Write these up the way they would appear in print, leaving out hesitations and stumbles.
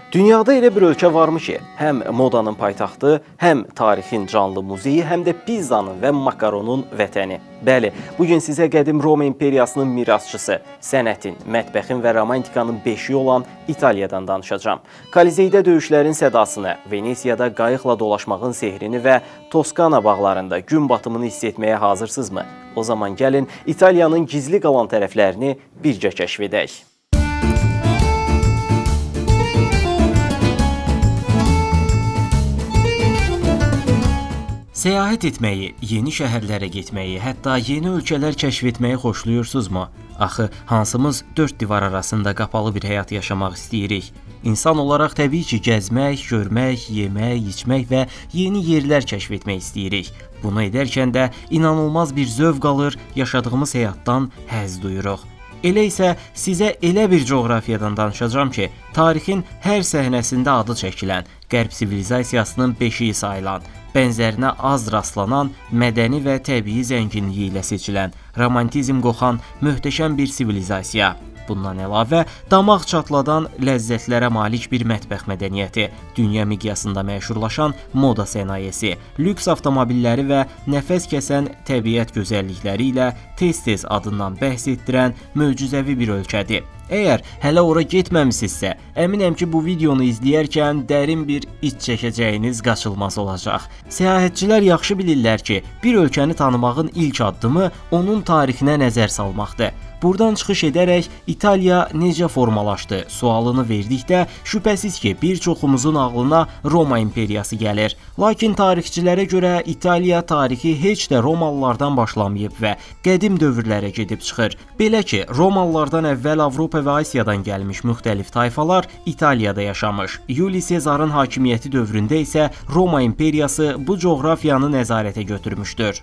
Dünyada elə bir ölkə varmı ki, həm modanın paytaxtı, həm tarixin canlı muzeyi, həm də pizzanın və makaronun vətəni. Bəli, bugün sizə qədim Roma imperiyasının mirasçısı, sənətin, mətbəxin və romantikanın beşiği olan İtaliyadan danışacağam. Kolizeydə döyüşlərin sədasını, Venesiyada qayıqla dolaşmağın sehrini və Toskana bağlarında gün batımını hiss etməyə hazırsınızmı? O zaman gəlin İtaliyanın gizli qalan tərəflərini birgə kəşf edək. Səyahət etməyi, yeni şəhərlərə getməyi, hətta yeni ölkələr kəşf etməyi xoşlayırsınızmı? Axı, hansımız dörd divar arasında qapalı bir həyat yaşamaq istəyirik? İnsan olaraq təbii ki, gəzmək, görmək, yemək, içmək və yeni yerlər kəşf etmək istəyirik. Bunu edərkən də inanılmaz bir zövq alır, yaşadığımız həyatdan həzz duyuruq. Elə isə sizə elə bir coğrafiyadan danışacağam ki, tarixin hər səhnəsində adı çəkilən, Qərb sivilizasiyasının beşiği sayılan, bənzərinə az rastlanan, mədəni və təbii zənginliyi ilə seçilən, romantizm qoxan möhtəşəm bir sivilizasiya. Bundan əlavə, damaq çatladan ləzzətlərə malik bir mətbəx mədəniyyəti, dünya miqyasında məşhurlaşan moda sənayesi, lüks avtomobilləri və nəfəs kəsən təbiət gözəllikləri ilə tez-tez adından bəhs etdirən möcüzəvi bir ölkədir. Əgər hələ ora getməmisinizsə, əminəm ki, bu videonu izləyərkən dərin bir iç çəkəcəyiniz qaçılmaz olacaq. Səyahətçilər yaxşı bilirlər ki, bir ölkəni tanımağın ilk addımı onun tarixinə nəzər salmaqdır. Buradan çıxış edərək İtaliya necə formalaşdı sualını verdikdə şübhəsiz ki, bir çoxumuzun ağlına Roma imperiyası gəlir. Lakin tarixçilərə görə İtaliya tarixi heç də Romalılardan başlamayıb və qədim dövrlərə gedib çıxır. Belə ki, Romalılardan əvvəl Avropa və Asiyadan gəlmiş müxtəlif tayfalar İtaliyada yaşamış. Yuli Sezarın hakimiyyəti dövründə isə Roma imperiyası bu coğrafiyanı nəzarətə götürmüşdür.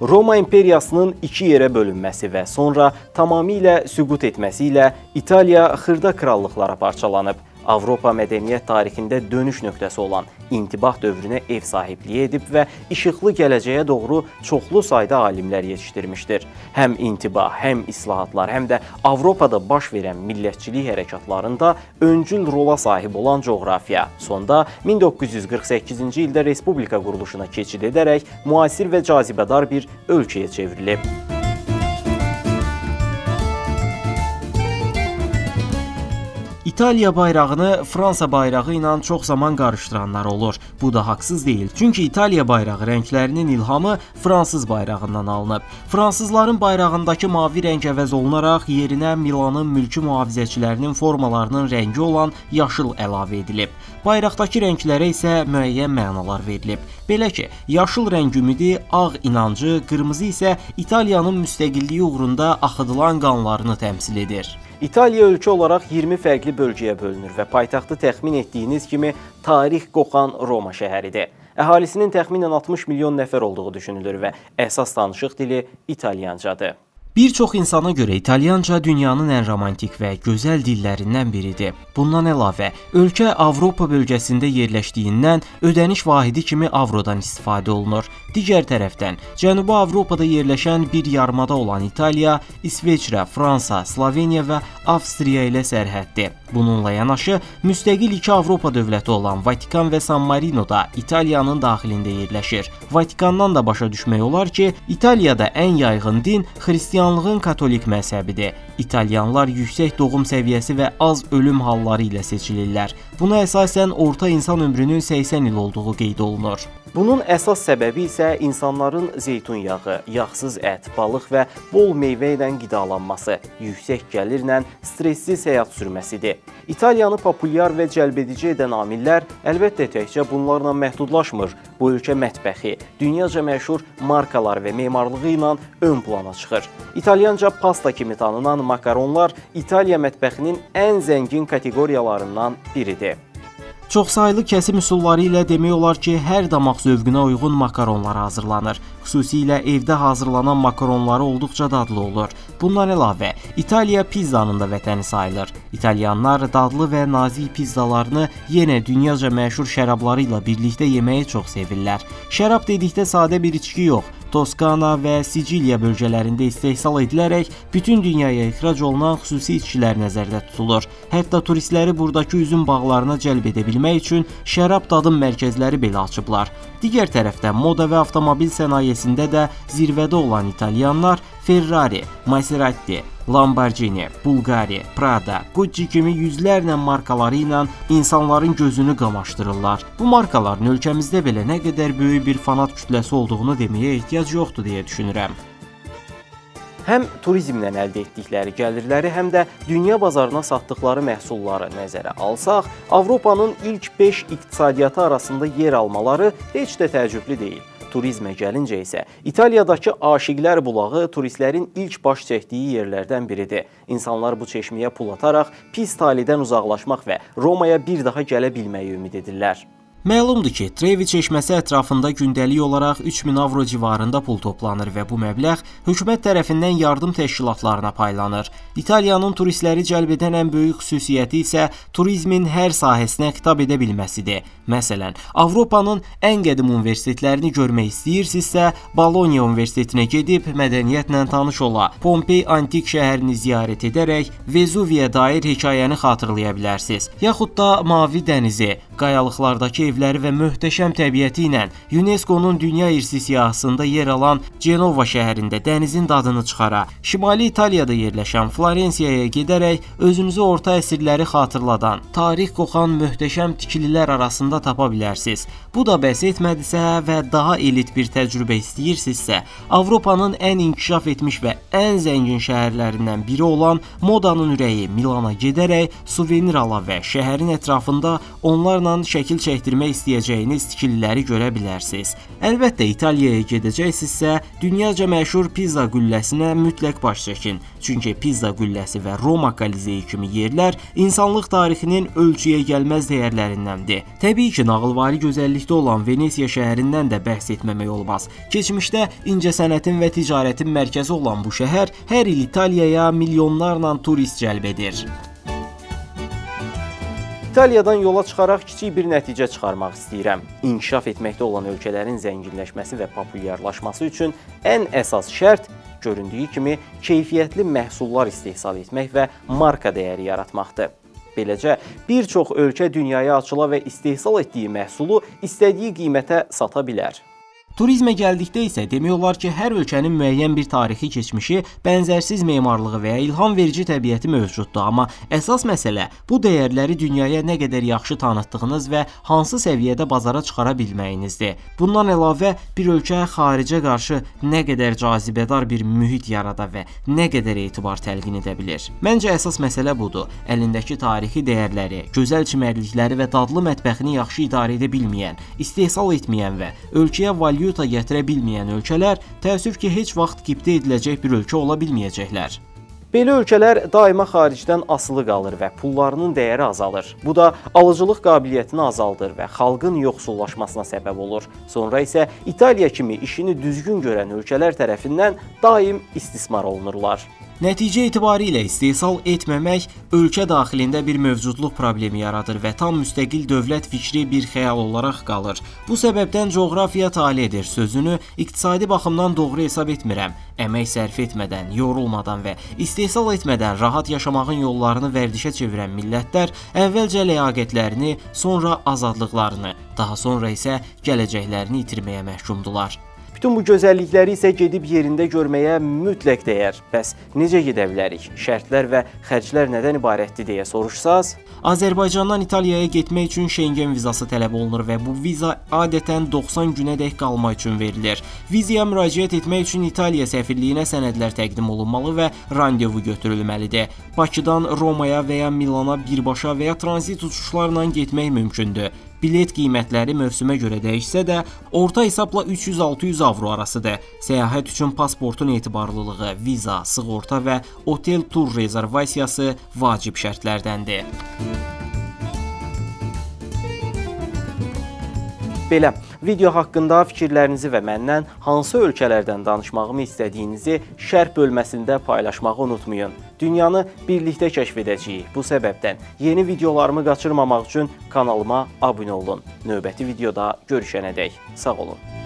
Roma imperiyasının iki yerə bölünməsi və sonra tamamilə süqut etməsi ilə İtaliya xırda krallıqlara parçalanıb. Avropa mədəniyyət tarixində dönüş nöqtəsi olan intibah dövrünə ev sahibliyi edib və işıqlı gələcəyə doğru çoxlu sayda alimlər yetişdirmişdir. Həm intibah, həm islahatlar, həm də Avropada baş verən millətçilik hərəkatlarında öncül rola sahib olan coğrafiya. Sonda 1948-ci ildə respublika quruluşuna keçid edərək müasir və cazibədar bir ölkəyə çevrilib. İtaliya bayrağını Fransa bayrağı ilə çox zaman qarışdıranlar olur. Bu da haqsız deyil. Çünki İtaliya bayrağı rənglərinin ilhamı fransız bayrağından alınıb. Fransızların bayrağındakı mavi rəng əvəz olunaraq yerinə Milanın mülki mühafizəçilərinin formalarının rəngi olan yaşıl əlavə edilib. Bayraqdakı rənglərə isə müəyyən mənalar verilib. Belə ki, yaşıl rəng ümidi, ağ inancı, qırmızı isə İtaliyanın müstəqilliyi uğrunda axıdılan qanlarını təmsil edir. İtaliya ölkə olaraq 20 fərqli bölgəyə bölünür və paytaxtı təxmin etdiyiniz kimi tarix qoxan Roma şəhəridir. Əhalisinin təxminən 60 milyon nəfər olduğu düşünülür və əsas danışıq dili İtalyancadır. Bir çox insana görə İtalyanca dünyanın ən romantik və gözəl dillərindən biridir. Bundan əlavə, ölkə Avropa bölgəsində yerləşdiyindən ödəniş vahidi kimi avrodan istifadə olunur. Digər tərəfdən, Cənubi Avropada yerləşən bir yarımada olan İtaliya, İsveçrə, Fransa, Sloveniya və Avstriya ilə sərhəddir. Bununla yanaşı, müstəqil iki Avropa dövləti olan Vatikan və San Marino da İtaliyanın daxilində yerləşir. Vatikandan da başa düşmək olar ki, İtaliyada ən yaygın din xristianlığın katolik məzhəbidir. İtalyanlar yüksək doğum səviyyəsi və az ölüm halları ilə seçilirlər. Buna əsasən orta insan ömrünün 80 il olduğu qeyd olunur. Bunun əsas səbəbi isə insanların zeytun yağı, yağsız ət, balıq və bol meyvə ilə qidalanması, yüksək gəlirlə stressiz həyat sürməsidir. İtaliyanı populyar və cəlbedici edən amillər əlbəttə təkcə bunlarla məhdudlaşmır. Bu ölkə mətbəxi, dünyaca məşhur markalar və memarlığı ilə ön plana çıxır. İtalyanca pasta kimi tanınan makaronlar İtaliya mətbəxinin ən zəngin kateqoriyalarından biridir. Çoxsaylı kəsim üsulları ilə demək olar ki, hər damaq zövqünə uyğun makaronlar hazırlanır. Xüsusilə evdə hazırlanan makaronları olduqca dadlı olur. Bundan əlavə, İtaliya pizzanın da vətəni sayılır. İtalyanlar dadlı və nazik pizzalarını yenə dünyaca məşhur şərabları ilə birlikdə yeməyi çox sevirlər. Şərab dedikdə sadə bir içki yox, Toskana və Siciliya bölgələrində istehsal edilərək bütün dünyaya ixrac olunan xüsusi içkilər nəzərdə tutulur. Hətta turistləri buradakı üzüm bağlarına cəlb edə bilmək üçün şərab dadım mərkəzləri belə açıblar. Digər tərəfdən moda və avtomobil sənayesində də zirvədə olan italyanlar Ferrari, Maserati, Lamborghini, Bulgari, Prada, Gucci kimi yüzlərlə markaları ilə insanların gözünü qamaşdırırlar. Bu markaların ölkəmizdə belə nə qədər böyük bir fanat kütləsi olduğunu deməyə ehtiyac yoxdur deyə düşünürəm. Həm turizmlə əldə etdikləri gəlirləri, həm də dünya bazarına satdıqları məhsulları nəzərə alsaq, Avropanın ilk 5 iqtisadiyyatı arasında yer almaları heç də təəccüblü deyil. Turizmə gəlincə isə İtaliyadakı Aşiqlər bulağı turistlərin ilk baş çəkdiyi yerlərdən biridir. İnsanlar bu çeşməyə pul ataraq pis talidən uzaqlaşmaq və Romaya bir daha gələ bilməyi ümid edirlər. Məlumdur ki, Trevi çeşməsi ətrafında gündəlik olaraq 3000 avro civarında pul toplanır və bu məbləğ hökumət tərəfindən yardım təşkilatlarına paylanır. İtaliyanın turistləri cəlb edən ən böyük xüsusiyyəti isə turizmin hər sahəsinə xitab edə bilməsidir. Məsələn, Avropanın ən qədim universitetlərini görmək istəyirsinizsə, Bologna Universitetinə gedib mədəniyyətlə tanış ola, Pompey antik şəhərini ziyarət edərək Vezuviyə dair hekayəni xatırlaya bilərsiniz. Yaxud da Mavi dənizi, qayalıqlardakı evləri və möhtəşəm təbiəti ilə UNESCO-nun Dünya İrsi siyahısında yer alan Cenova şəhərində dənizin dadını çıxara, Şimali İtaliyada yerləşən Florensiyaya gedərək özünüzü orta əsrləri xatırladan, tarix qoxan möhtəşəm tikililər arasında tapa bilərsiniz. Bu da bəs etmədisə və daha elit bir təcrübə istəyirsinizsə, Avropanın ən inkişaf etmiş və ən zəngin şəhərlərindən biri olan modanın ürəyi Milana gedərək suvenir ala və şəhərin ətrafında onlarla şəkil çəkdirmək istəyəcəyiniz tikililəri görə bilərsiniz. Əlbəttə, İtaliyaya gedəcəksinizsə, dünyaca məşhur Pizza qülləsinə mütləq baş çəkin. Çünki Pizza qülləsi və Roma Kolizeyi kimi yerlər insanlıq tarixinin ölçüyə gəlməz dəyərlərindəndir. Təbii ki, nağılvari gözəllikdə olan Venesiya şəhərindən də bəhs etməmək olmaz. Keçmişdə incəsənətin və ticarətin mərkəzi olan bu şəhər hər il İtaliyaya milyonlarla turist cəlb edir. İtaliyadan yola çıxaraq kiçik bir nəticə çıxarmaq istəyirəm. İnkişaf etməkdə olan ölkələrin zənginləşməsi və populyarlaşması üçün ən əsas şərt göründüyü kimi keyfiyyətli məhsullar istehsal etmək və marka dəyəri yaratmaqdır. Beləcə, bir çox ölkə dünyaya açıla və istehsal etdiyi məhsulu istədiyi qiymətə sata bilər. Turizmə gəldikdə isə demək olar ki, hər ölkənin müəyyən bir tarixi keçmişi, bənzərsiz memarlığı və ya ilham verici təbiəti mövcuddur. Amma əsas məsələ bu dəyərləri dünyaya nə qədər yaxşı tanıtdığınız və hansı səviyyədə bazara çıxara bilməyinizdir. Bundan əlavə, bir ölkə xaricə qarşı nə qədər cazibədar bir mühit yarada və nə qədər etibar təlqin edə bilir. Məncə əsas məsələ budur. Əlindəki tarixi dəyərləri, gözəl çimərlikləri və dadlı mətbəxini yaxşı idarə edə bilməyən, istehsal etməyən və ölkəyə valyuta gətirə bilməyən ölkələr təəssüf ki, heç vaxt qibtə ediləcək bir ölkə ola bilməyəcəklər. Belə ölkələr daima xaricdən asılı qalır və pullarının dəyəri azalır. Bu da alıcılıq qabiliyyətini azaldır və xalqın yoxsullaşmasına səbəb olur. Sonra isə İtaliya kimi işini düzgün görən ölkələr tərəfindən daim istismar olunurlar. Nəticə etibarilə istehsal etməmək ölkə daxilində bir mövcudluq problemi yaradır və tam müstəqil dövlət fikri bir xəyal olaraq qalır. Bu səbəbdən coğrafiya tale edir sözünü iqtisadi baxımdan doğru hesab etmirəm. Əmək sərf etmədən, yorulmadan və istehsal etmədən rahat yaşamağın yollarını vərdişə çevirən millətlər əvvəlcə ləyaqətlərini, sonra azadlıqlarını, daha sonra isə gələcəklərini itirməyə məhkumdular. Bütün bu gözəllikləri isə gedib yerində görməyə mütləq dəyər. Bəs necə gedə bilərik? Şərtlər və xərclər nədən ibarətdir deyə soruşsaz? Azərbaycandan İtaliyaya getmək üçün Şengen vizası tələb olunur və bu viza adətən 90 günədək qalma üçün verilir. Vizaya müraciət etmək üçün İtaliya səfirliyinə sənədlər təqdim olunmalı və randevu götürülməlidir. Bakıdan Romaya və ya Milana birbaşa və ya tranzit uçuşlarla getmək mümkündür. Bilet qiymətləri mövsümə görə dəyişsə də, orta hesabla 300-600 avro arasıdır. Səyahət üçün pasportun etibarlılığı, viza, sığorta və otel tur rezervasiyası vacib şərtlərdəndir. Belə, video haqqında fikirlərinizi və məndən hansı ölkələrdən danışmağımı istədiyinizi şərh bölməsində paylaşmağı unutmayın. Dünyanı birlikdə kəşf edəcəyik. Bu səbəbdən yeni videolarımı qaçırmamaq üçün kanalıma abunə olun. Növbəti videoda görüşənədək sağ olun.